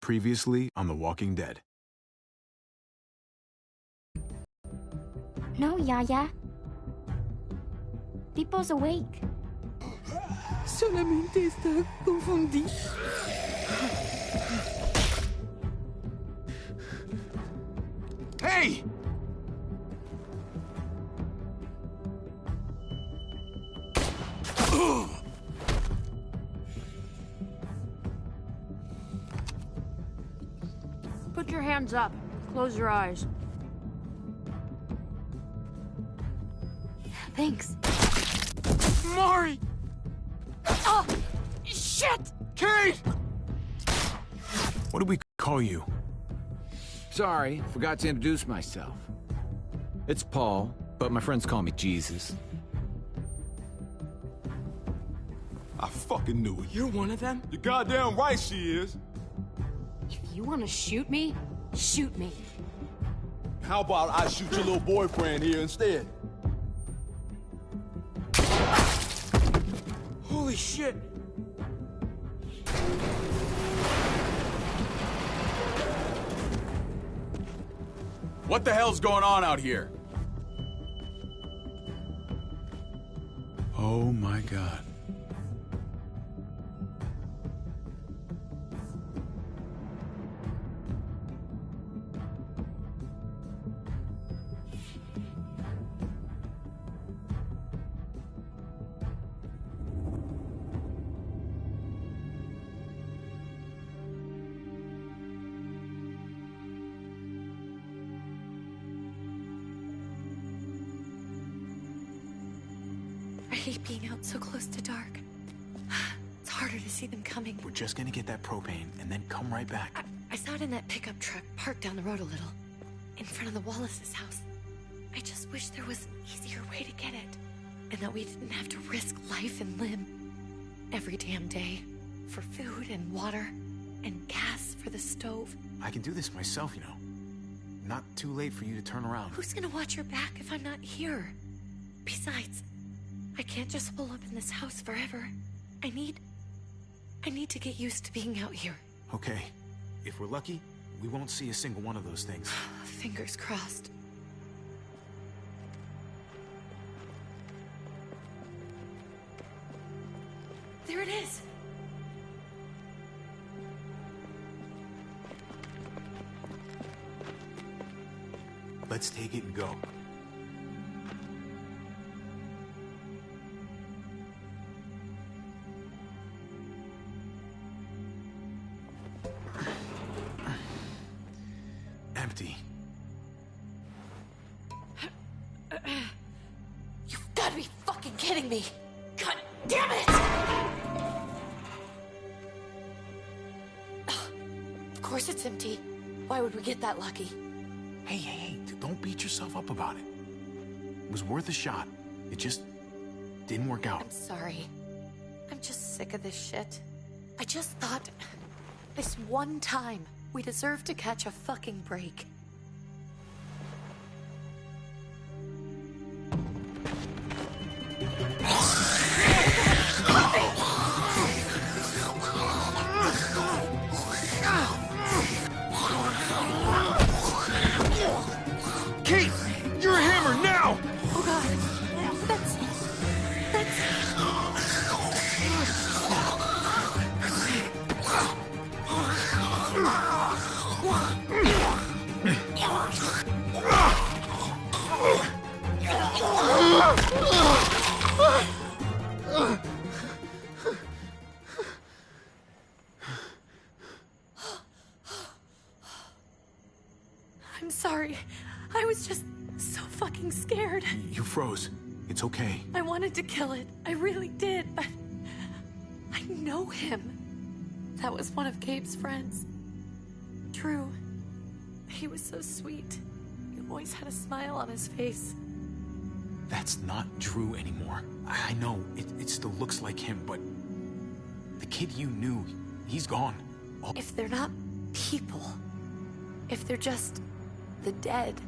Previously on The Walking Dead. No, Yaya. Pipo's awake. Solamente está confundido. Hey! Put your hands up. Close your eyes. Thanks. Mari! Oh! Shit! Kate! What do we call you? Sorry, forgot to introduce myself. It's Paul, but my friends call me Jesus. I fucking knew it. You're one of them? You're goddamn right she is. If you want to shoot me, shoot me. How about I shoot your little boyfriend here instead? Holy shit! What the hell's going on out here? Oh my God. I hate being out so close to dark. It's harder to see them coming. We're just gonna get that propane and then come right back. I saw it in that pickup truck parked down the road a little, in front of the Wallace's house. I just wish there was an easier way to get it, and that we didn't have to risk life and limb every damn day for food and water and gas for the stove. I can do this myself, you know. Not too late for you to turn around. Who's gonna watch your back if I'm not here? Besides, I can't just hole up in this house forever. I need to get used to being out here. Okay. If we're lucky, we won't see a single one of those things. Fingers crossed. There it is! Let's take it and go. Empty. You've got to be fucking kidding me! God damn it! Of course it's empty. Why would we get that lucky? Hey, don't beat yourself up about it. It was worth a shot. It just didn't work out. I'm sorry. I'm just sick of this shit. I just thought, this one time, we deserve to catch a fucking break. Kate! You're a hammer now! Oh god. That's... I'm sorry. I was just so fucking scared. You froze. It's okay. I wanted to kill it. I really did, but I know him. That was one of Gabe's friends. Drew. He was so sweet. He always had a smile on his face. That's not Drew anymore. I know, it still looks like him, but the kid you knew, he's gone. If they're not people, if they're just the dead,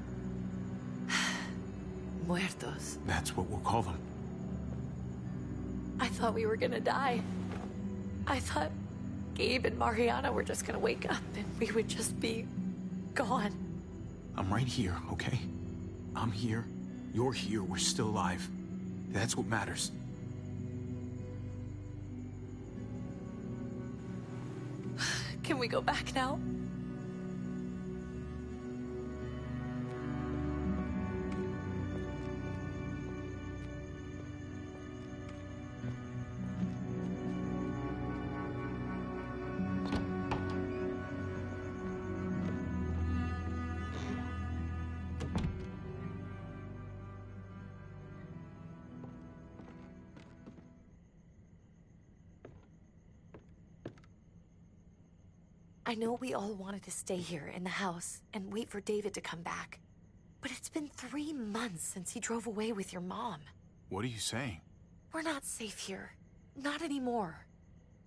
muertos. That's what we'll call them. I thought we were gonna die. I thought Gabe and Mariana were just gonna wake up and we would just be gone. I'm right here, okay? I'm here. You're here. We're still alive. That's what matters. Can we go back now? I know we all wanted to stay here in the house and wait for David to come back. But it's been 3 months since he drove away with your mom. What are you saying? We're not safe here. Not anymore.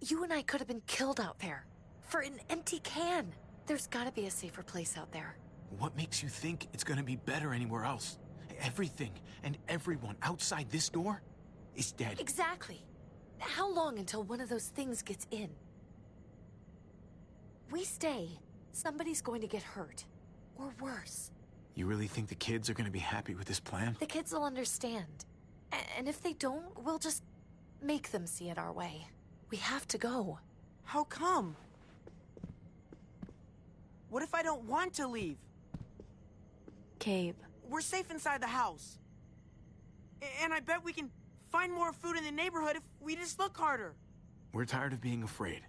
You and I could have been killed out there. For an empty can. There's gotta be a safer place out there. What makes you think it's gonna be better anywhere else? Everything and everyone outside this door is dead. Exactly. How long until one of those things gets in? We stay, somebody's going to get hurt. Or worse. You really think the kids are gonna be happy with this plan? The kids will understand. And if they don't, we'll just make them see it our way. We have to go. How come? What if I don't want to leave? Gabe. We're safe inside the house. And I bet we can find more food in the neighborhood if we just look harder. We're tired of being afraid.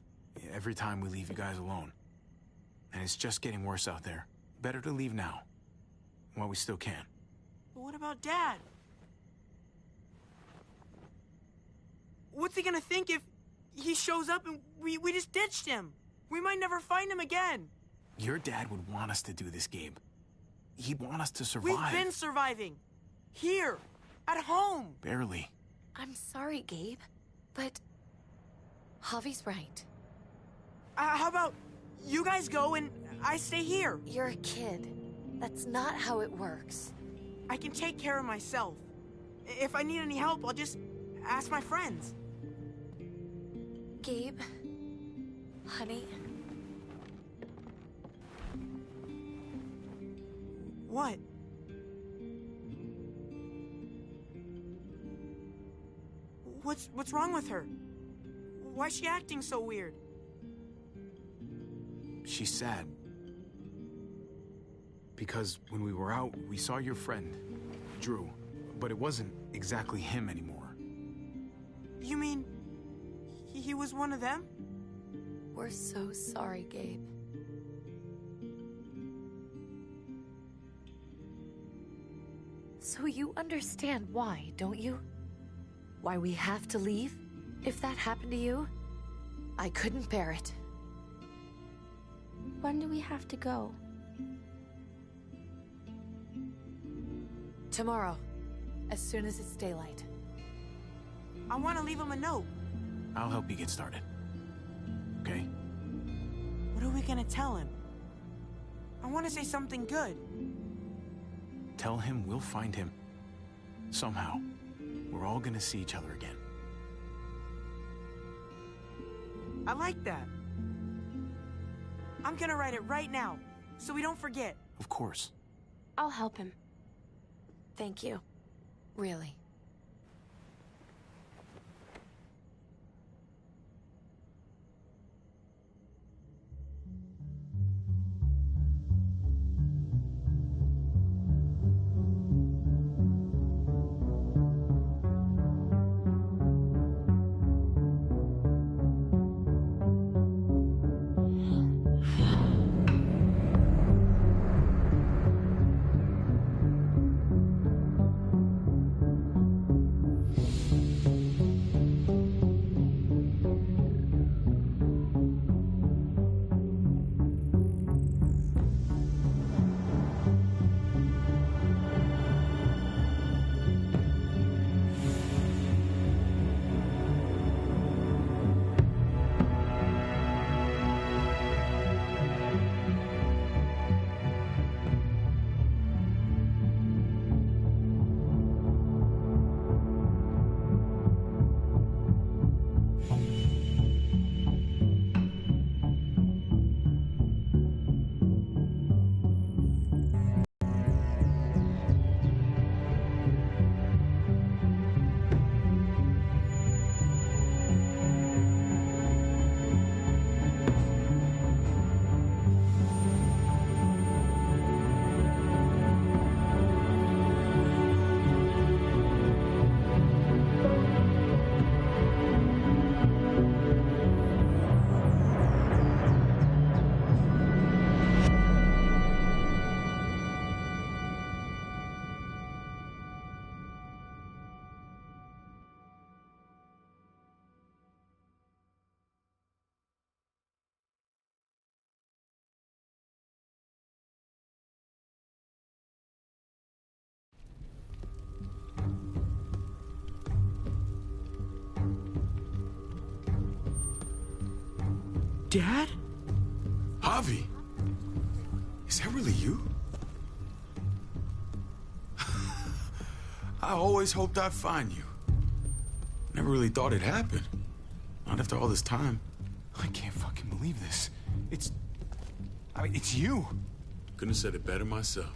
Every time we leave you guys alone. And it's just getting worse out there. Better to leave now. While we still can. But what about Dad? What's he gonna think if he shows up and we just ditched him? We might never find him again. Your dad would want us to do this, Gabe. He'd want us to survive. We've been surviving. Here. At home. Barely. I'm sorry, Gabe. But Javi's right. How about you guys go and I stay here? You're a kid. That's not how it works. I can take care of myself. If I need any help, I'll just ask my friends. Gabe, honey. What? What's wrong with her? Why's she acting so weird? She's sad. Because when we were out, we saw your friend, Drew. But it wasn't exactly him anymore. You mean he was one of them? We're so sorry, Gabe. So you understand why, don't you? Why we have to leave? If that happened to you, I couldn't bear it. When do we have to go? Tomorrow, as soon as it's daylight. I want to leave him a note. I'll help you get started. Okay? What are we gonna tell him? I want to say something good. Tell him we'll find him. Somehow. We're all gonna see each other again. I like that. I'm gonna write it right now, so we don't forget. Of course. I'll help him. Thank you. Really. Dad? Javi, is that really you? I always hoped I'd find you. Never really thought it'd happen. Not after all this time. I can't fucking believe this. It's you. Couldn't have said it better myself.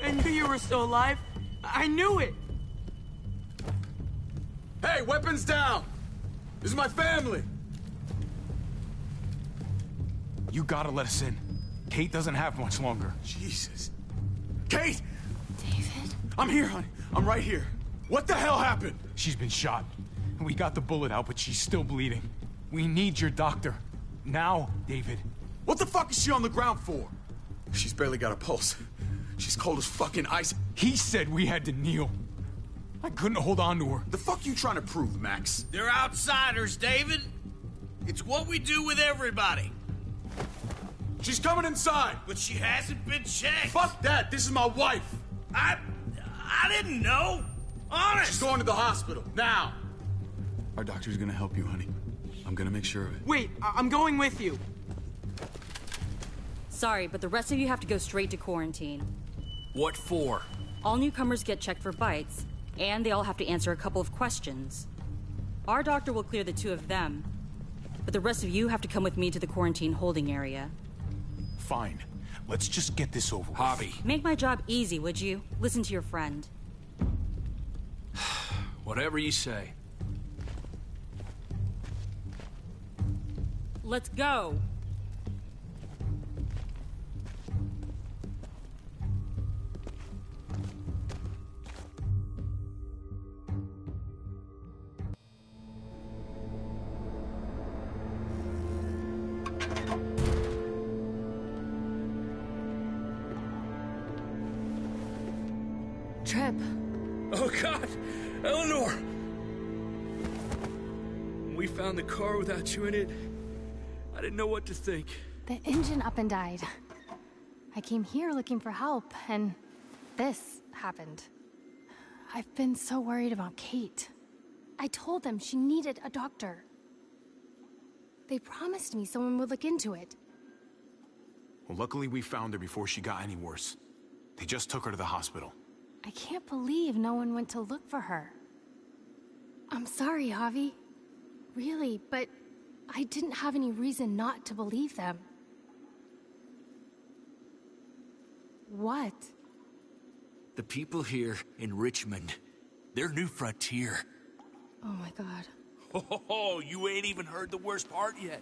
I knew you were still alive. I knew it. Hey, weapons down! This is my family! You gotta let us in. Kate doesn't have much longer. Jesus. Kate! David? I'm here, honey. I'm right here. What the hell happened? She's been shot. We got the bullet out, but she's still bleeding. We need your doctor. Now, David. What the fuck is she on the ground for? She's barely got a pulse. She's cold as fucking ice. He said we had to kneel. I couldn't hold on to her. The fuck you trying to prove, Max? They're outsiders, David. It's what we do with everybody. She's coming inside. But she hasn't been checked. Fuck that. This is my wife. I didn't know. Honest. She's going to the hospital. Now. Our doctor's gonna help you, honey. I'm gonna make sure of it. Wait, I'm going with you. Sorry, but the rest of you have to go straight to quarantine. What for? All newcomers get checked for bites, and they all have to answer a couple of questions. Our doctor will clear the two of them, but the rest of you have to come with me to the quarantine holding area. Fine. Let's just get this over with. Javi. Make my job easy, would you? Listen to your friend. Whatever you say. Let's go! Trip. Oh, God! Eleanor! When we found the car without you in it, I didn't know what to think. The engine up and died. I came here looking for help, and this happened. I've been so worried about Kate. I told them she needed a doctor. They promised me someone would look into it. Well, luckily we found her before she got any worse. They just took her to the hospital. I can't believe no one went to look for her. I'm sorry, Javi. Really, but I didn't have any reason not to believe them. What? The people here in Richmond, they're New Frontier. Oh my god. Oh, you ain't even heard the worst part yet.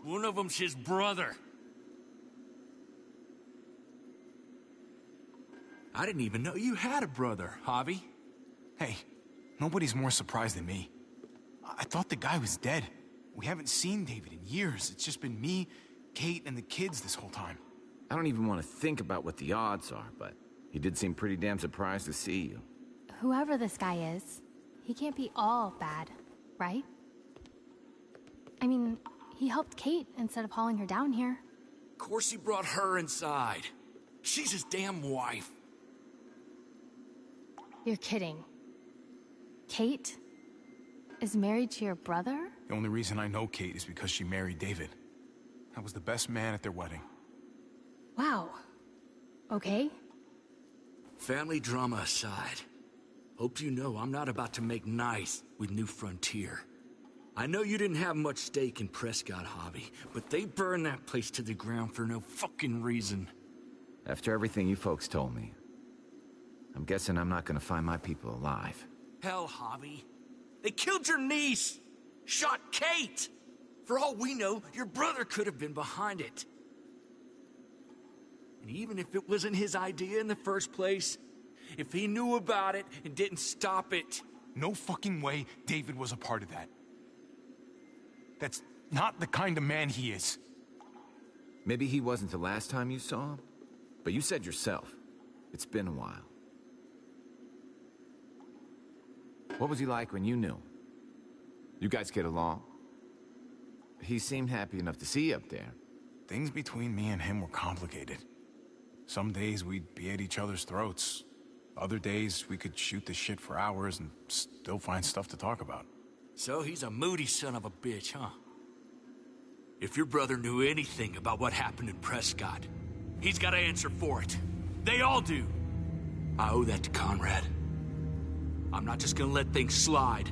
One of them's his brother. I didn't even know you had a brother, Javi. Hey, nobody's more surprised than me. I thought the guy was dead. We haven't seen David in years. It's just been me, Kate, and the kids this whole time. I don't even want to think about what the odds are, but he did seem pretty damn surprised to see you. Whoever this guy is, he can't be all bad, right? I mean, he helped Kate instead of hauling her down here. Of course he brought her inside. She's his damn wife. You're kidding. Kate is married to your brother? The only reason I know Kate is because she married David. I was the best man at their wedding. Wow. Okay. Family drama aside, hope you know I'm not about to make nice with New Frontier. I know you didn't have much stake in Prescott, Javi, but they burned that place to the ground for no fucking reason. After everything you folks told me, I'm guessing I'm not gonna find my people alive. Hell, Javi. They killed your niece! Shot Kate! For all we know, your brother could have been behind it. And even if it wasn't his idea in the first place, if he knew about it and didn't stop it... No fucking way David was a part of that. That's not the kind of man he is. Maybe he wasn't the last time you saw him, but you said yourself, it's been a while. What was he like when you knew him? You guys get along? He seemed happy enough to see you up there. Things between me and him were complicated. Some days we'd be at each other's throats. Other days we could shoot the shit for hours and still find stuff to talk about. So he's a moody son of a bitch, huh? If your brother knew anything about what happened in Prescott, he's got to answer for it. They all do. I owe that to Conrad. I'm not just gonna let things slide.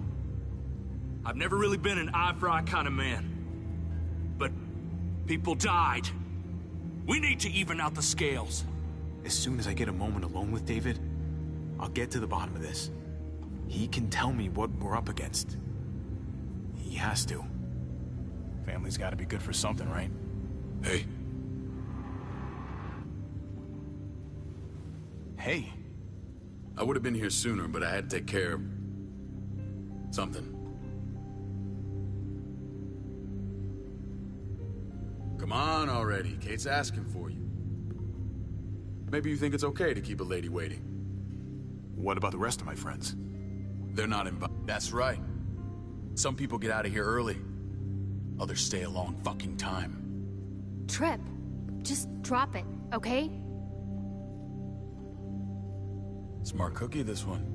I've never really been an eye-for-eye kind of man. But people died. We need to even out the scales. As soon as I get a moment alone with David, I'll get to the bottom of this. He can tell me what we're up against. He has to. Family's gotta be good for something, right? Hey. Hey. I would have been here sooner, but I had to take care of something. Come on already. Kate's asking for you. Maybe you think it's okay to keep a lady waiting. What about the rest of my friends? They're not invited. That's right. Some people get out of here early. Others stay a long fucking time. Trip, just drop it, okay? Smart cookie, this one.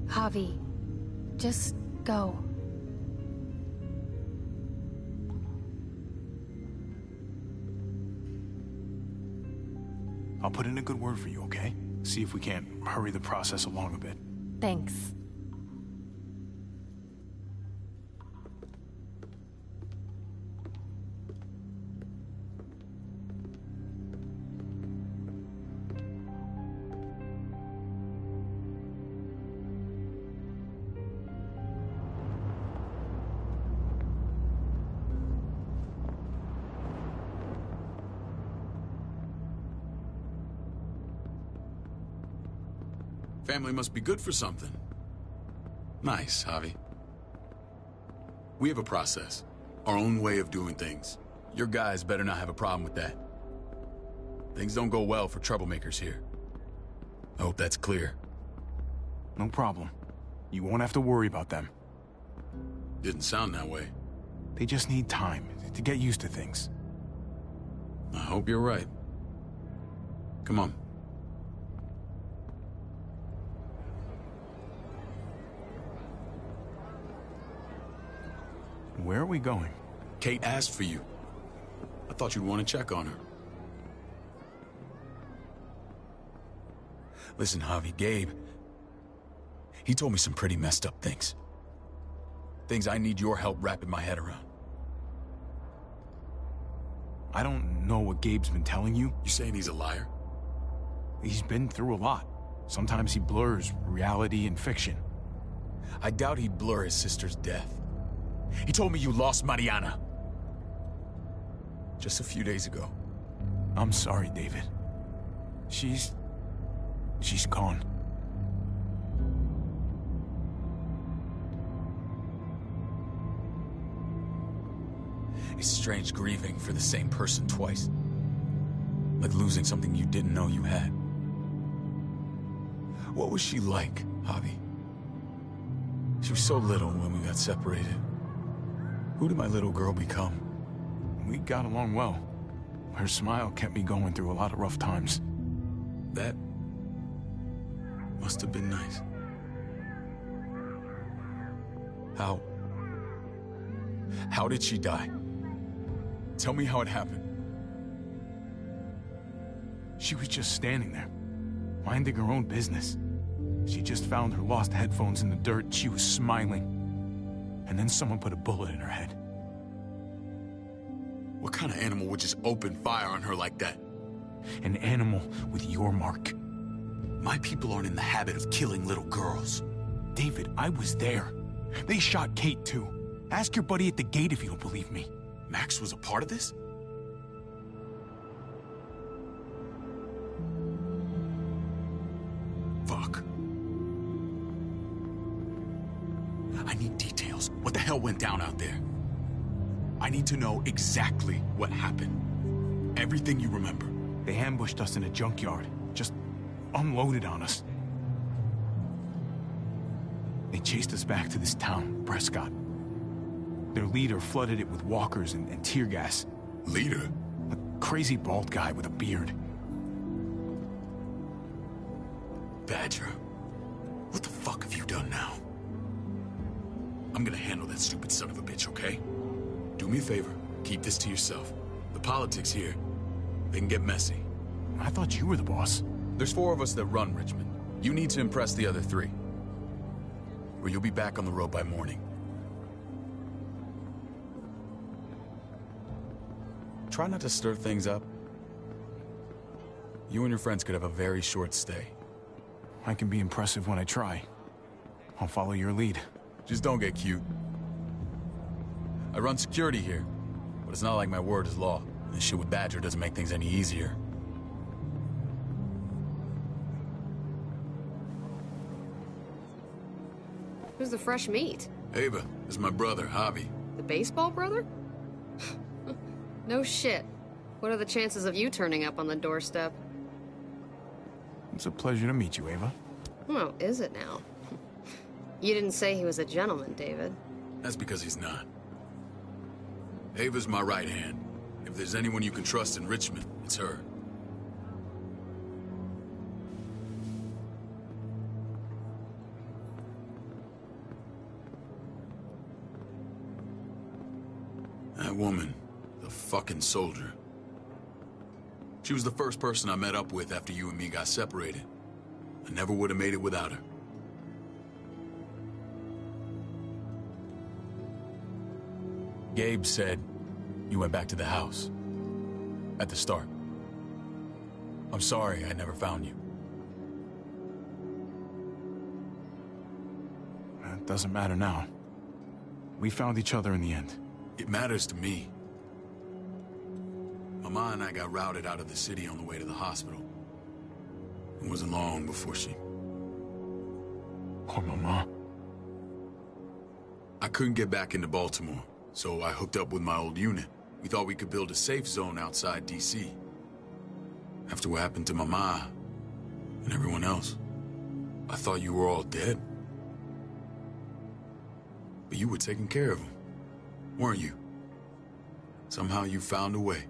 Javi, just go. I'll put in a good word for you, okay? See if we can't hurry the process along a bit. Thanks. Family must be good for something. Nice, Javi. We have a process. Our own way of doing things. Your guys better not have a problem with that. Things don't go well for troublemakers here. I hope that's clear. No problem. You won't have to worry about them. Didn't sound that way. They just need time to get used to things. I hope you're right. Come on. Where are we going? Kate asked for you. I thought you'd want to check on her. Listen, Javi, Gabe... he told me some pretty messed up things. Things I need your help wrapping my head around. I don't know what Gabe's been telling you. You saying he's a liar? He's been through a lot. Sometimes he blurs reality and fiction. I doubt he'd blur his sister's death. He told me you lost Mariana. Just a few days ago. I'm sorry, David. She's gone. It's strange grieving for the same person twice. Like losing something you didn't know you had. What was she like, Javi? She was so little when we got separated. Who did my little girl become? We got along well. Her smile kept me going through a lot of rough times. That must have been nice. How did she die? Tell me how it happened. She was just standing there, minding her own business. She just found her lost headphones in the dirt and she was smiling. And then someone put a bullet in her head. What kind of animal would just open fire on her like that? An animal with your mark. My people aren't in the habit of killing little girls. David, I was there. They shot Kate too. Ask your buddy at the gate if you don't believe me. Max was a part of this? Fuck. I need details. What the hell went down out there? I need to know exactly what happened. Everything you remember. They ambushed us in a junkyard. Just unloaded on us. They chased us back to this town, Prescott. Their leader flooded it with walkers and tear gas. Leader? A crazy bald guy with a beard. Badger, what the fuck have you done now? I'm gonna handle that stupid son of a bitch, okay? Do me a favor, keep this to yourself. The politics here, they can get messy. I thought you were the boss. There's 4 of us that run Richmond. You need to impress the other 3. Or you'll be back on the road by morning. Try not to stir things up. You and your friends could have a very short stay. I can be impressive when I try. I'll follow your lead. Just don't get cute. I run security here, but it's not like my word is law. This shit with Badger doesn't make things any easier. Who's the fresh meat? Ava, this is my brother, Javi. The baseball brother? No shit. What are the chances of you turning up on the doorstep? It's a pleasure to meet you, Ava. Oh, is it now? You didn't say he was a gentleman, David. That's because he's not. Ava's my right hand. If there's anyone you can trust in Richmond, it's her. That woman, the fucking soldier. She was the first person I met up with after you and me got separated. I never would have made it without her. Gabe said you went back to the house. At the start. I'm sorry I never found you. That doesn't matter now. We found each other in the end. It matters to me. Mama and I got routed out of the city on the way to the hospital. It wasn't long before she... Poor Mama. I couldn't get back into Baltimore, so I hooked up with my old unit. We thought we could build a safe zone outside D.C. After what happened to Mama and everyone else, I thought you were all dead. But you were taking care of them, weren't you? Somehow you found a way.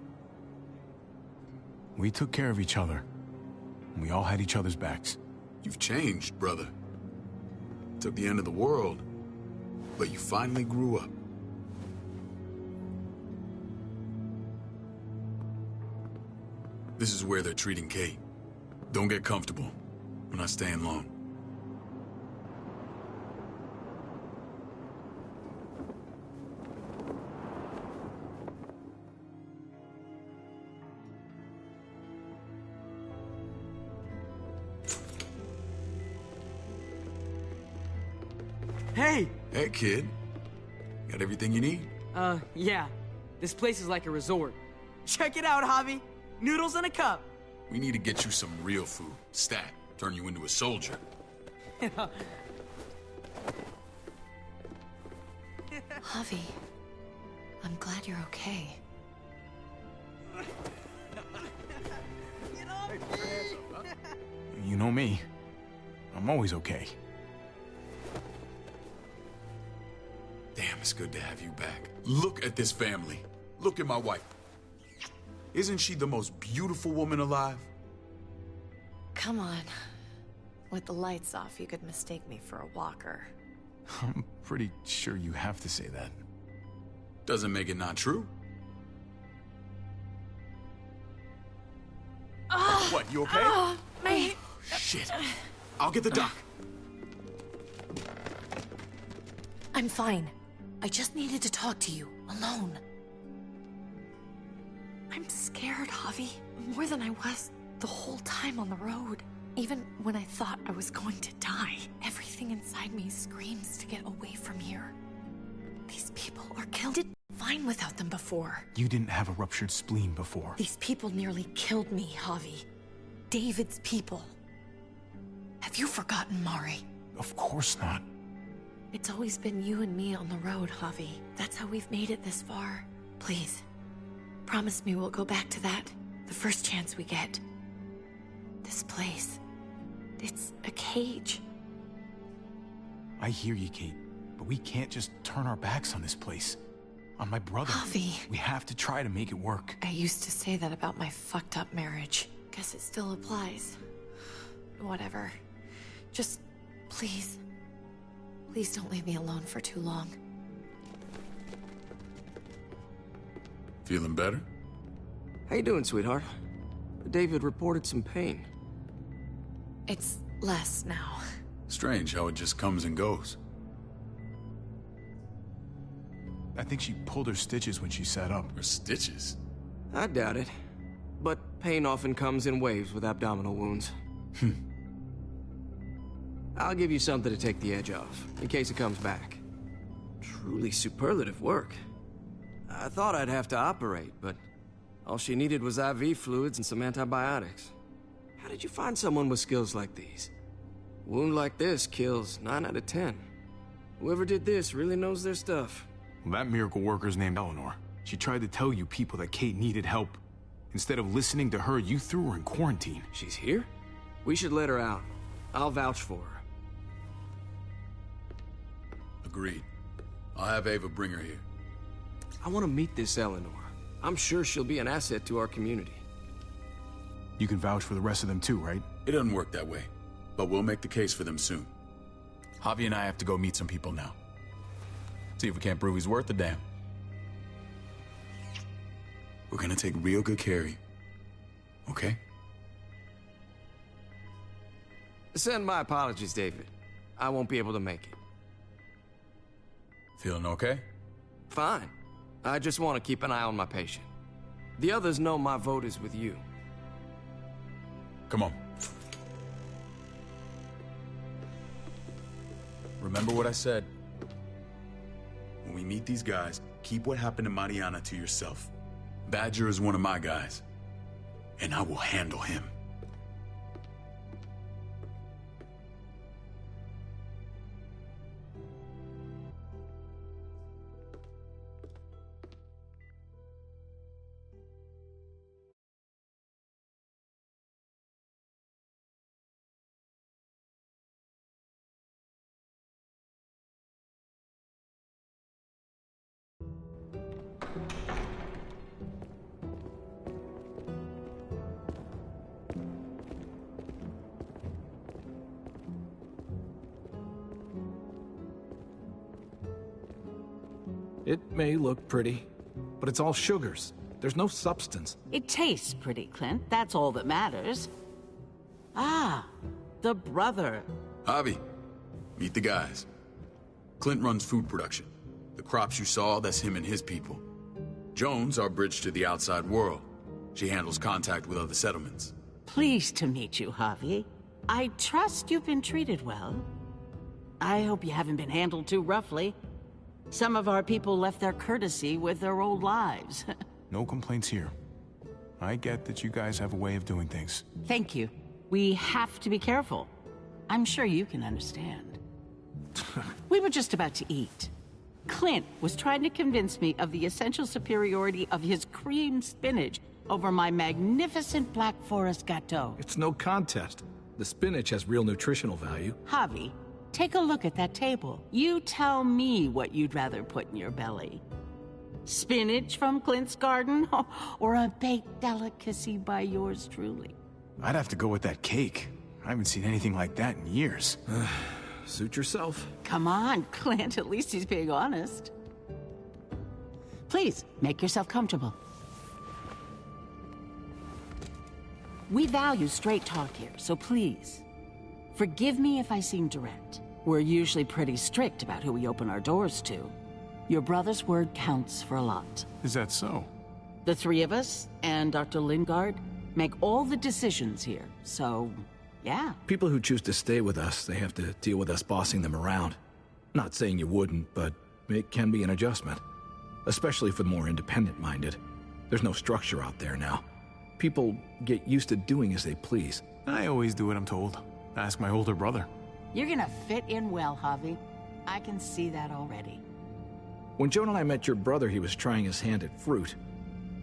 We took care of each other. We all had each other's backs. You've changed, brother. Took the end of the world, but you finally grew up. This is where they're treating Kate. Don't get comfortable. We're not staying long. Hey! Hey, kid. Got everything you need? Yeah. This place is like a resort. Check it out, Javi. Noodles in a cup. We need to get you some real food. Stat. Turn you into a soldier. Javi, I'm glad you're okay. You know me. I'm always okay. Damn, it's good to have you back. Look at this family. Look at my wife. Isn't she the most beautiful woman alive? Come on. With the lights off, you could mistake me for a walker. I'm pretty sure you have to say that. Doesn't make it not true. What, you okay? My... Shit. I'll get the doc. I'm fine. I just needed to talk to you, alone. I'm scared, Javi. More than I was the whole time on the road. Even when I thought I was going to die, everything inside me screams to get away from here. These people are killed. Did fine without them before. You didn't have a ruptured spleen before. These people nearly killed me, Javi. David's people. Have you forgotten, Mari? Of course not. It's always been you and me on the road, Javi. That's how we've made it this far. Please, promise me we'll go back to that the first chance we get. This place, it's a cage. I hear you, Kate, but we can't just turn our backs on this place. On my brother. Javi. We have to try to make it work. I used to say that about my fucked up marriage. Guess it still applies. Whatever. Just, please, Please don't leave me alone for too long. Feeling better? How you doing, sweetheart? David reported some pain. It's less now. Strange how it just comes and goes. I think she pulled her stitches when she sat up. Her stitches? I doubt it. But pain often comes in waves with abdominal wounds. I'll give you something to take the edge off, in case it comes back. Truly superlative work. I thought I'd have to operate, but all she needed was IV fluids and some antibiotics. How did you find someone with skills like these? A wound like this kills 9 out of 10. Whoever did this really knows their stuff. Well, that miracle worker's named Eleanor. She tried to tell you people that Kate needed help. Instead of listening to her, you threw her in quarantine. She's here? We should let her out. I'll vouch for her. Agreed. I'll have Ava bring her here. I want to meet this Eleanor. I'm sure she'll be an asset to our community. You can vouch for the rest of them too, right? It doesn't work that way, but we'll make the case for them soon. Javi and I have to go meet some people now. See if we can't prove he's worth the damn. We're gonna take real good care of you. Okay? Send my apologies, David. I won't be able to make it. Feeling okay? Fine. I just want to keep an eye on my patient. The others know my vote is with you. Come on. Remember what I said. When we meet these guys, keep what happened to Mariana to yourself. Badger is one of my guys, and I will handle him. It may look pretty, but it's all sugars. There's no substance. It tastes pretty, Clint. That's all that matters. Ah, the brother. Javi, meet the guys. Clint runs food production. The crops you saw, that's him and his people. Jones, our bridge to the outside world. She handles contact with other settlements. Pleased to meet you, Javi. I trust you've been treated well. I hope you haven't been handled too roughly. Some of our people left their courtesy with their old lives. No complaints here. I get that you guys have a way of doing things. Thank you. We have to be careful. I'm sure you can understand. We were just about to eat. Clint was trying to convince me of the essential superiority of his creamed spinach over my magnificent Black Forest gâteau. It's no contest. The spinach has real nutritional value. Javi, take a look at that table. You tell me what you'd rather put in your belly. Spinach from Clint's garden, or a baked delicacy by yours truly? I'd have to go with that cake. I haven't seen anything like that in years. Suit yourself. Come on, Clint, at least he's being honest. Please, make yourself comfortable. We value straight talk here, so please, forgive me if I seem direct. We're usually pretty strict about who we open our doors to. Your brother's word counts for a lot. Is that so? The three of us, and Dr. Lingard, make all the decisions here, so, yeah. People who choose to stay with us, they have to deal with us bossing them around. Not saying you wouldn't, but it can be an adjustment. Especially for the more independent-minded. There's no structure out there now. People get used to doing as they please. I always do what I'm told. Ask my older brother. You're gonna fit in well, Javi. I can see that already. When Joan and I met your brother, he was trying his hand at fruit.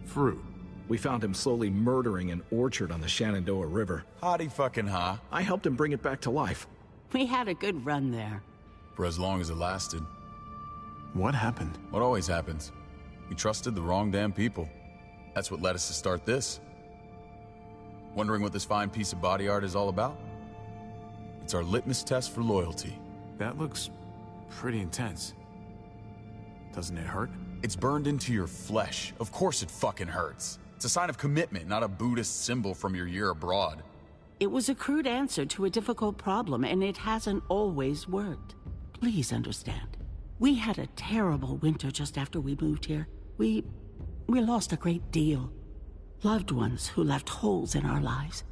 Fruit? We found him slowly murdering an orchard on the Shenandoah River. Howdy fucking ha. I helped him bring it back to life. We had a good run there. For as long as it lasted. What happened? What always happens. We trusted the wrong damn people. That's what led us to start this. Wondering what this fine piece of body art is all about? It's our litmus test for loyalty. That looks Pretty intense. Doesn't it hurt? It's burned into your flesh. Of course it fucking hurts. It's a sign of commitment, not a Buddhist symbol from your year abroad. It was a crude answer to a difficult problem, and it hasn't always worked. Please understand. We had a terrible winter just after we moved here. We lost a great deal. Loved ones who left holes in our lives.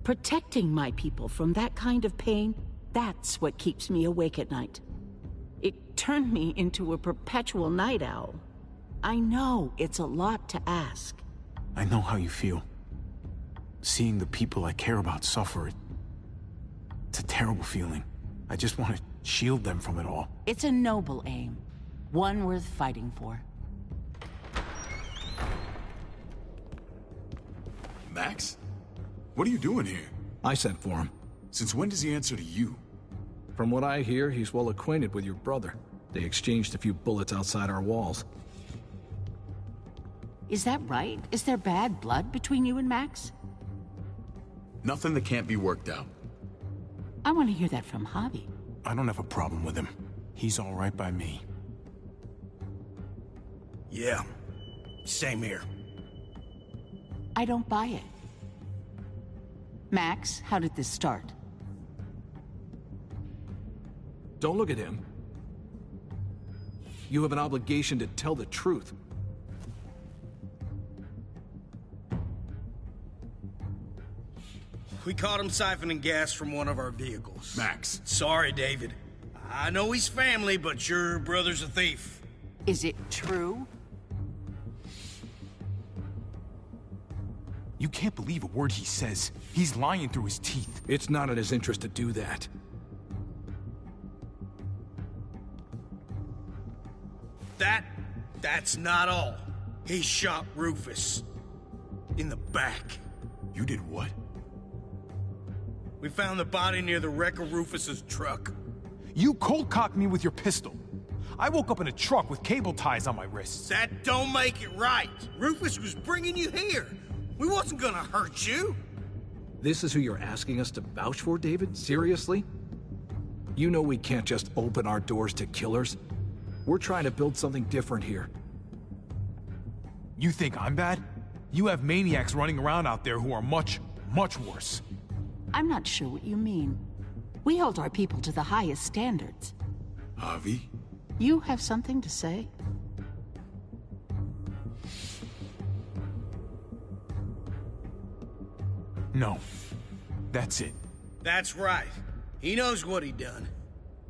Protecting my people from that kind of pain, that's what keeps me awake at night. It turned me into a perpetual night owl. I know it's a lot to ask. I know how you feel. Seeing the people I care about suffer, it's a terrible feeling. I just want to shield them from it all. It's a noble aim. One worth fighting for. Max? What are you doing here? I sent for him. Since when does he answer to you? From what I hear, he's well acquainted with your brother. They exchanged a few bullets outside our walls. Is that right? Is there bad blood between you and Max? Nothing that can't be worked out. I want to hear that from Javi. I don't have a problem with him. He's all right by me. Yeah, same here. I don't buy it. Max, how did this start? Don't look at him. You have an obligation to tell the truth. We caught him siphoning gas from one of our vehicles. Max. Sorry, David. I know he's family, but your brother's a thief. Is it true? You can't believe a word he says. He's lying through his teeth. It's not in his interest to do that. That's not all. He shot Rufus. In the back. You did what? We found the body near the wreck of Rufus's truck. You cold-cocked me with your pistol. I woke up in a truck with cable ties on my wrists. That don't make it right. Rufus was bringing you here. We wasn't gonna hurt you. This is who you're asking us to vouch for, David? Seriously? You know we can't just open our doors to killers. We're trying to build something different here. You think I'm bad? You have maniacs running around out there who are much, much worse. I'm not sure what you mean. We hold our people to the highest standards. Javi? You have something to say? No. That's it. That's right. He knows what he done.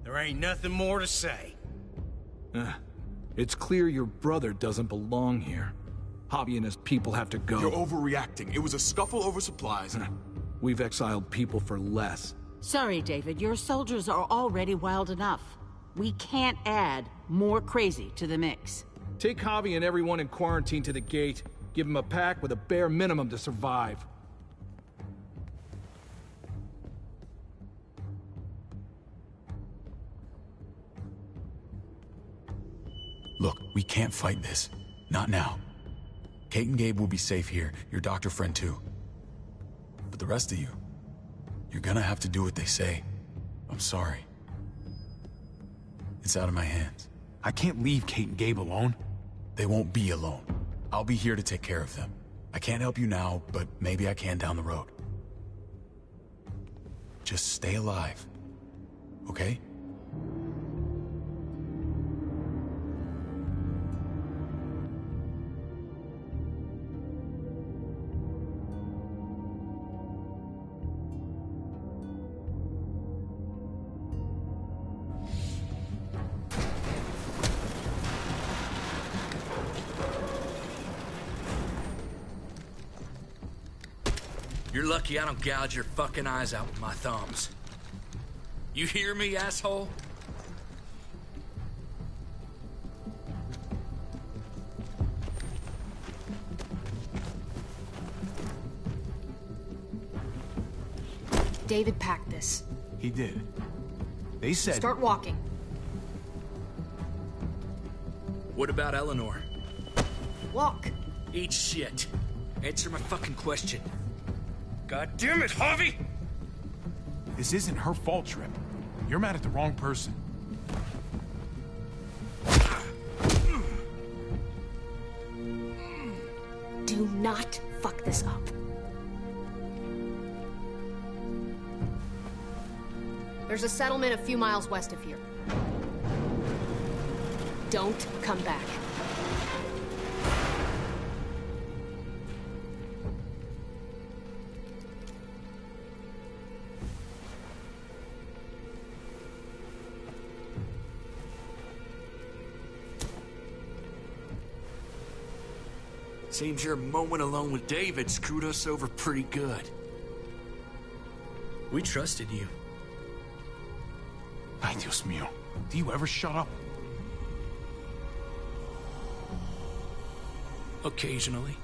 There ain't nothing more to say. It's clear your brother doesn't belong here. Javi and his people have to go. You're overreacting. It was a scuffle over supplies. We've exiled people for less. Sorry, David. Your soldiers are already wild enough. We can't add more crazy to the mix. Take Javi and everyone in quarantine to the gate. Give them a pack with a bare minimum to survive. Look, we can't fight this. Not now. Kate and Gabe will be safe here, your doctor friend too. But the rest of you, you're gonna have to do what they say. I'm sorry. It's out of my hands. I can't leave Kate and Gabe alone. They won't be alone. I'll be here to take care of them. I can't help you now, but maybe I can down the road. Just stay alive, okay? You're lucky I don't gouge your fucking eyes out with my thumbs. You hear me, asshole? David packed this. He did. They said... Start walking. What about Eleanor? Walk. Eat shit. Answer my fucking question. God damn it, Javi! This isn't her fault, Trip. You're mad at the wrong person. Do not fuck this up. There's a settlement a few miles west of here. Don't come back. Seems your moment alone with David screwed us over pretty good. We trusted you. Ay, Dios mío. Do you ever shut up? Occasionally.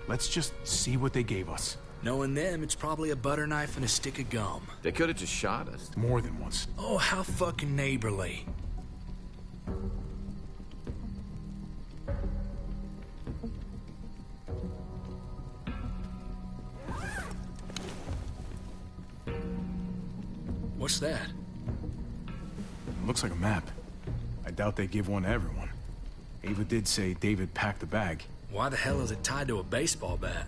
Let's just see what they gave us. Knowing them, it's probably a butter knife and a stick of gum. They could have just shot us. More than once. Oh, how fucking neighborly. What's that? Looks like a map. I doubt they give one to everyone. Ava did say David packed the bag. Why the hell is it tied to a baseball bat?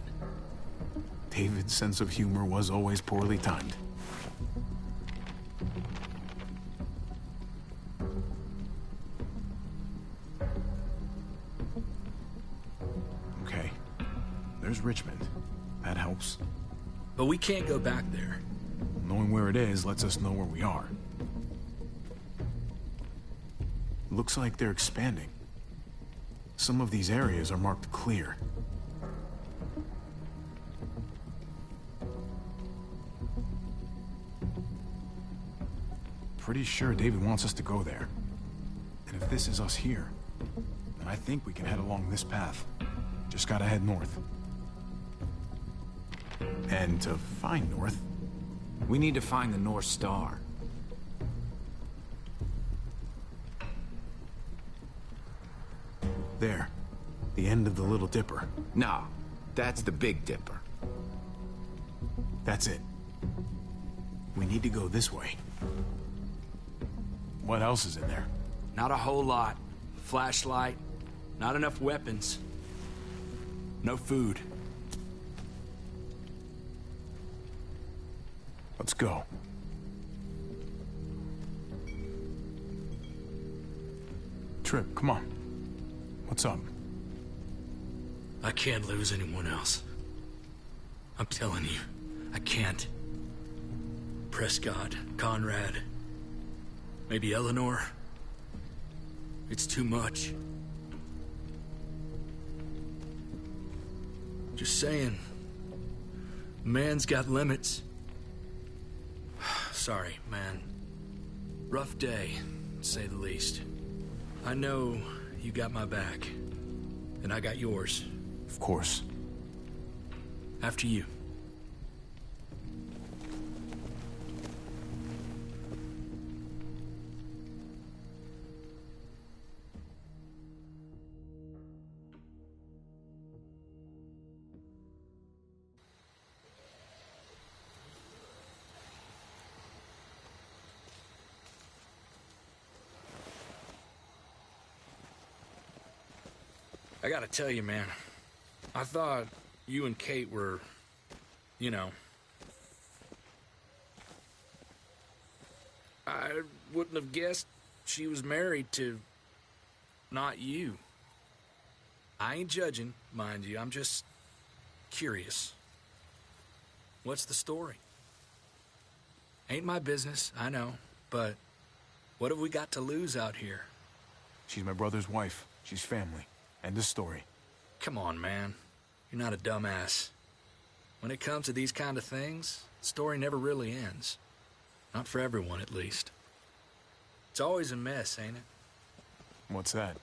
David's sense of humor was always poorly timed. Okay. There's Richmond. That helps. But we can't go back there. Knowing where it is lets us know where we are. Looks like they're expanding. Some of these areas are marked clear. Pretty sure David wants us to go there. And if this is us here, then I think we can head along this path. Just gotta head north. And to find north, we need to find the North Star. There. The end of the Little Dipper. No, that's the Big Dipper. That's it. We need to go this way. What else is in there? Not a whole lot. Flashlight. Not enough weapons. No food. Let's go. Trip, come on. What's up? I can't lose anyone else. I'm telling you, I can't. Prescott, Conrad, maybe Eleanor. It's too much. Just saying. Man's got limits. Sorry, man. Rough day, to say the least. I know you got my back, and I got yours. Of course. After you. I gotta tell you, man, I thought you and Kate were, you know... I wouldn't have guessed she was married to... not you. I ain't judging, mind you, I'm just... curious. What's the story? Ain't my business, I know, but... what have we got to lose out here? She's my brother's wife. She's family. End of story. Come on, man. You're not a dumbass. When it comes to these kind of things, the story never really ends. Not for everyone, at least. It's always a mess, ain't it? What's that?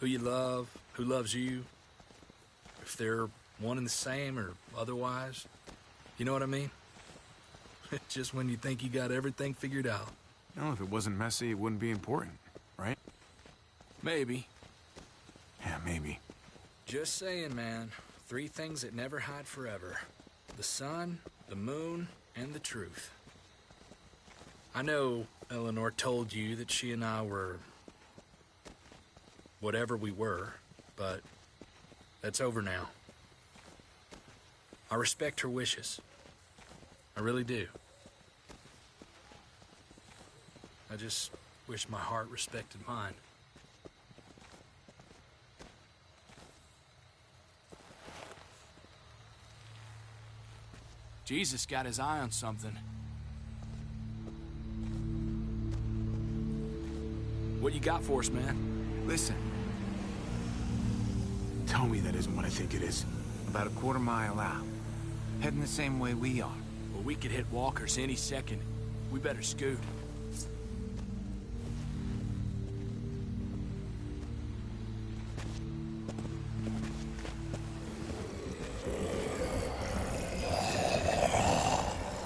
Who you love, who loves you, if they're one and the same or otherwise. You know what I mean? Just when you think you got everything figured out. No, if it wasn't messy, it wouldn't be important, right? Maybe. Yeah, maybe. Just saying, man. 3 things that never hide forever. The sun, the moon, and the truth. I know Eleanor told you that she and I were... whatever we were, but that's over now. I respect her wishes. I really do. I just wish my heart respected mine. Jesus got his eye on something. What you got for us, man? Listen. Tell me that isn't what I think it is. About a quarter mile out. Heading the same way we are. Well, we could hit walkers any second. We better scoot.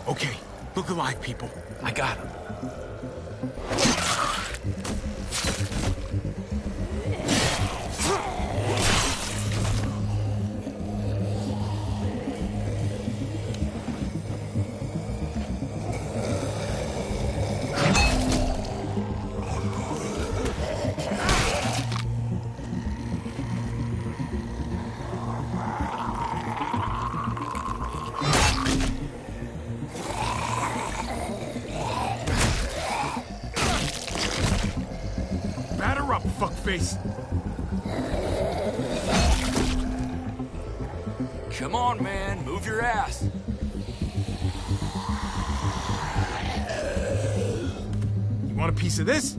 Okay, look alive, people. I got him. Fuckface. Come on, man. Move your ass. You want a piece of this?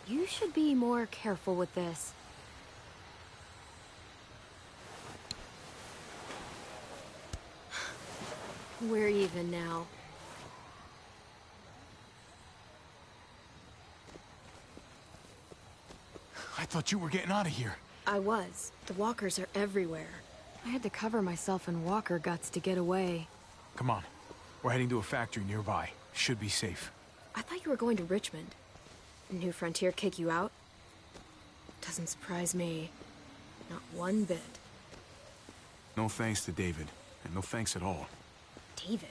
You should be more careful with this. We're even now. I thought you were getting out of here. I was. The walkers are everywhere. I had to cover myself in walker guts to get away. Come on. We're heading to a factory nearby. Should be safe. I thought you were going to Richmond. New Frontier kick you out? Doesn't surprise me. Not one bit. No thanks to David. And no thanks at all. David?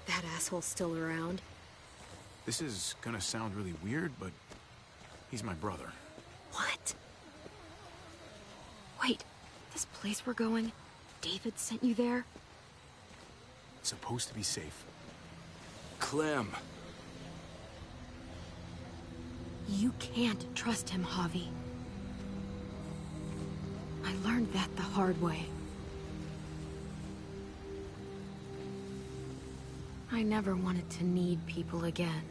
That asshole's still around? This is gonna sound really weird, but he's my brother. What? Wait, this place we're going, David sent you there? It's supposed to be safe. Clem. You can't trust him, Javi. I learned that the hard way. I never wanted to need people again,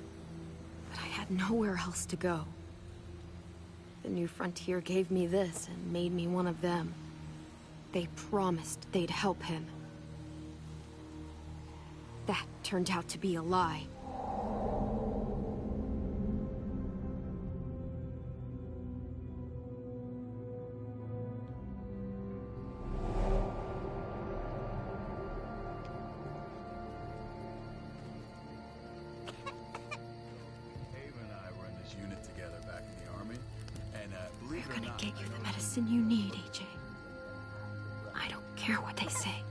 but I had nowhere else to go. The New Frontier gave me this and made me one of them. They promised they'd help him. That turned out to be a lie. We're gonna get you the medicine you need, AJ. I don't care what they say.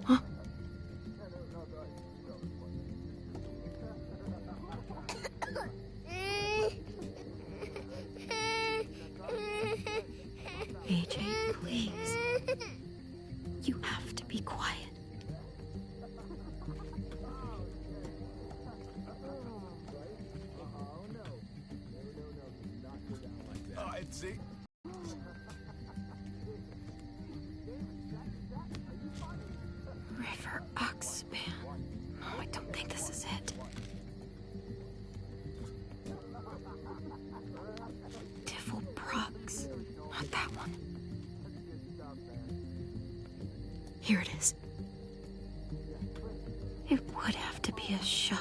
Huh? AJ, please. You have to be quiet. See? Here it is. It would have to be a shot.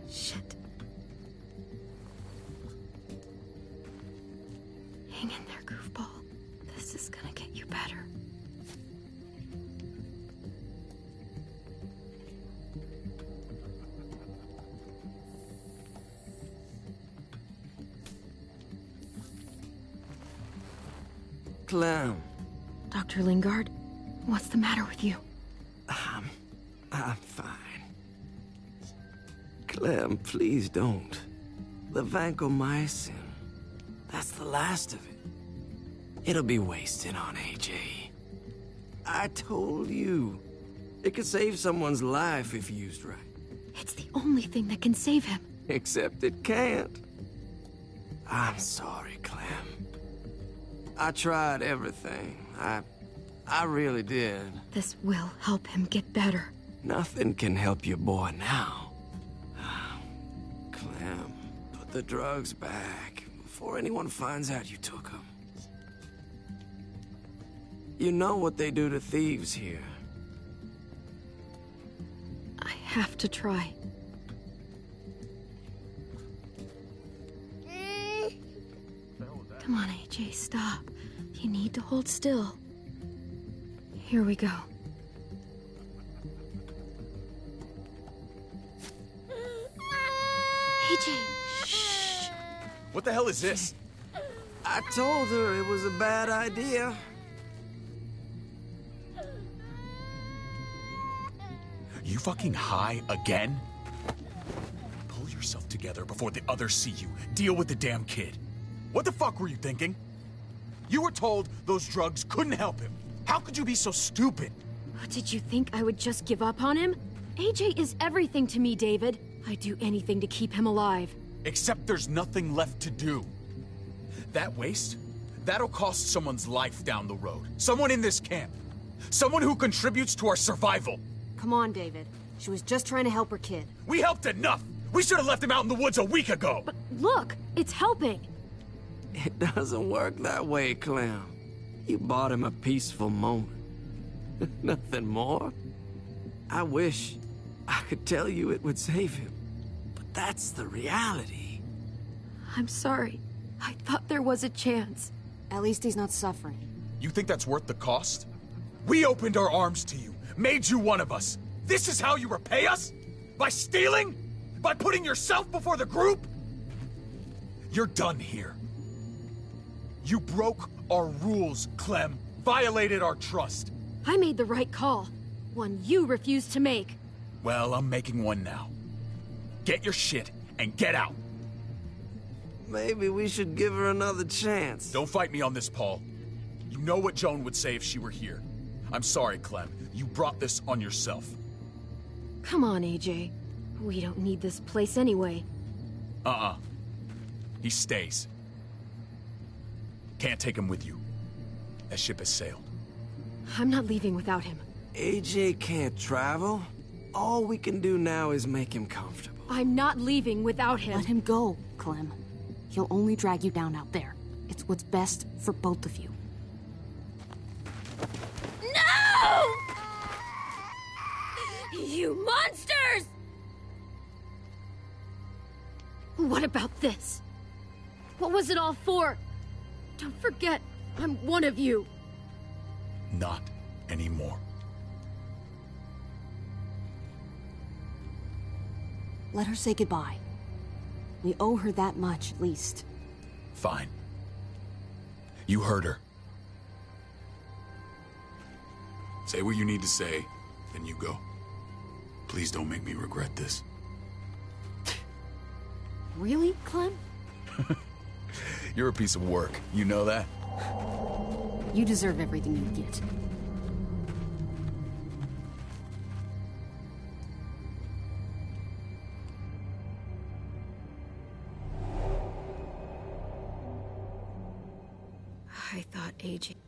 Shit. Hang in there, goofball. This is gonna get you better. Clem. Dr. Lingard, what's the matter with you? I'm fine. Clem, please don't. The vancomycin. That's the last of it. It'll be wasted on AJ. I told you. It could save someone's life if used right. It's the only thing that can save him. Except it can't. I'm sorry, Clem. I tried everything. I really did. This will help him get better. Nothing can help your boy now. Clem, put the drugs back before anyone finds out you took them. You know what they do to thieves here. I have to try. Come on, AJ, stop. You need to hold still. Here we go. AJ, shh. What the hell is this? I told her it was a bad idea. You fucking high again? Pull yourself together before the others see you. Deal with the damn kid. What the fuck were you thinking? You were told those drugs couldn't help him. How could you be so stupid? Did you think I would just give up on him? AJ is everything to me, David. I'd do anything to keep him alive. Except there's nothing left to do. That waste, that'll cost someone's life down the road. Someone in this camp. Someone who contributes to our survival. Come on, David. She was just trying to help her kid. We helped enough! We should have left him out in the woods a week ago! But look, it's helping. It doesn't work that way, Clem. You bought him a peaceful moment. Nothing more. I wish I could tell you it would save him, but that's the reality. I'm sorry. I thought there was a chance. At least he's not suffering. You think that's worth the cost? We opened our arms to you, made you one of us. This is how you repay us? By stealing? By putting yourself before the group? You're done here. You broke our rules, Clem. Violated our trust. I made the right call. One you refused to make. Well, I'm making one now. Get your shit and get out. Maybe we should give her another chance. Don't fight me on this, Paul. You know what Joan would say if she were here. I'm sorry, Clem. You brought this on yourself. Come on, AJ. We don't need this place anyway. He stays. Can't take him with you. That ship has sailed. I'm not leaving without him. AJ can't travel. All we can do now is make him comfortable. I'm not leaving without him. Let him go, Clem. He'll only drag you down out there. It's what's best for both of you. No! You monsters! What about this? What was it all for? Don't forget, I'm one of you. Not anymore. Let her say goodbye. We owe her that much, at least. Fine. You heard her. Say what you need to say, then you go. Please don't make me regret this. Really, Clem? You're a piece of work. You know that? You deserve everything you get. I thought aging